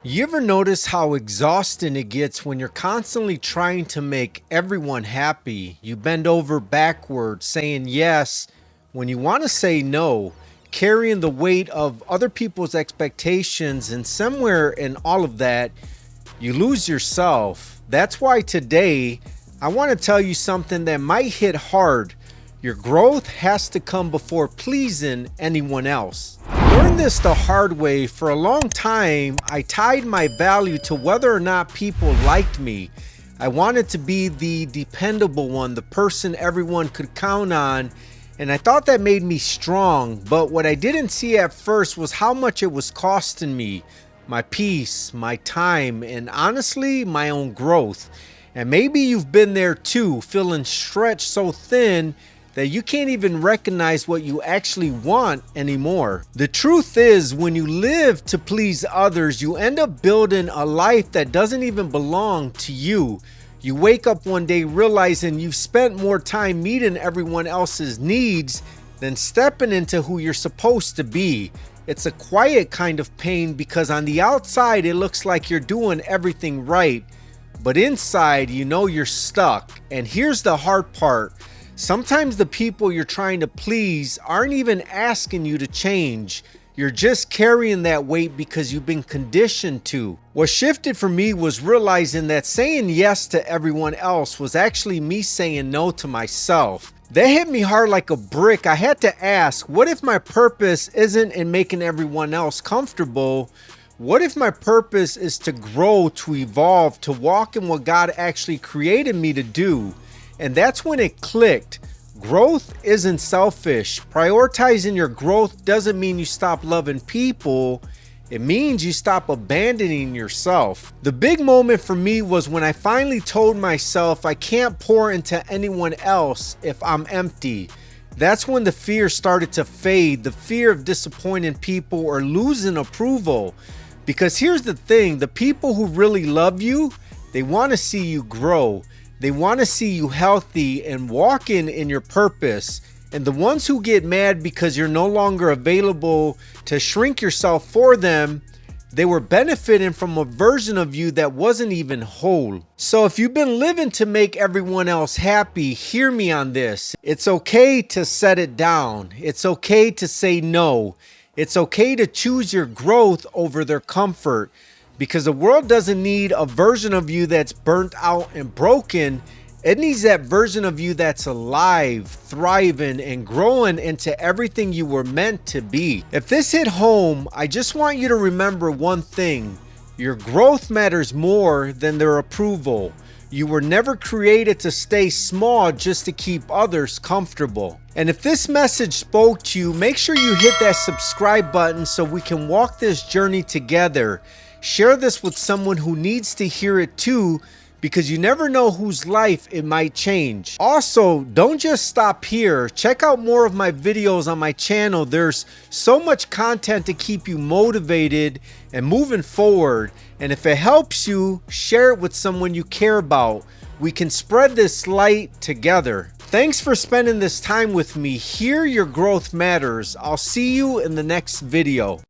You ever notice how exhausting it gets when you're constantly trying to make everyone happy? You bend over backwards saying yes when you want to say no, carrying the weight of other people's expectations, and somewhere in all of that, you lose yourself. That's why today I want to tell you something that might hit hard. Your growth has to come before pleasing anyone else. Learned this the hard way. For a long time, I tied my value to whether or not people liked me. I wanted to be the dependable one, the person everyone could count on, and I thought that made me strong. But what I didn't see at first was how much it was costing me. My peace, my time, and honestly, my own growth. And maybe you've been there too, feeling stretched so thin that you can't even recognize what you actually want anymore. The truth is, when you live to please others, you end up building a life that doesn't even belong to you. You wake up one day realizing you've spent more time meeting everyone else's needs than stepping into who you're supposed to be. It's a quiet kind of pain because on the outside, it looks like you're doing everything right, but inside, you know you're stuck. And here's the hard part. Sometimes the people you're trying to please aren't even asking you to change. You're just carrying that weight because you've been conditioned to. What shifted for me was realizing that saying yes to everyone else was actually me saying no to myself. That hit me hard like a brick. I had to ask, what if my purpose isn't in making everyone else comfortable? What if my purpose is to grow, to evolve, to walk in what God actually created me to do? And that's when it clicked. Growth isn't selfish. Prioritizing your growth doesn't mean you stop loving people. It means you stop abandoning yourself. The big moment for me was when I finally told myself I can't pour into anyone else if I'm empty. That's when the fear started to fade, the fear of disappointing people or losing approval. Because here's the thing, the people who really love you, they want to see you grow. They want to see you healthy and walking in your purpose. And the ones who get mad because you're no longer available to shrink yourself for them, they were benefiting from a version of you that wasn't even whole. So if you've been living to make everyone else happy, hear me on this. It's okay to set it down. It's okay to say no. It's okay to choose your growth over their comfort. Because the world doesn't need a version of you that's burnt out and broken. It needs that version of you that's alive, thriving, and growing into everything you were meant to be. If this hit home, I just want you to remember one thing. Your growth matters more than their approval. You were never created to stay small just to keep others comfortable. And if this message spoke to you, make sure you hit that subscribe button so we can walk this journey together. Share this with someone who needs to hear it too, because you never know whose life it might change. Also, don't just stop here. Check out more of my videos on my channel. There's so much content to keep you motivated and moving forward. And if it helps you, share it with someone you care about. We can spread this light together. Thanks for spending this time with me. Here, your growth matters. I'll see you in the next video.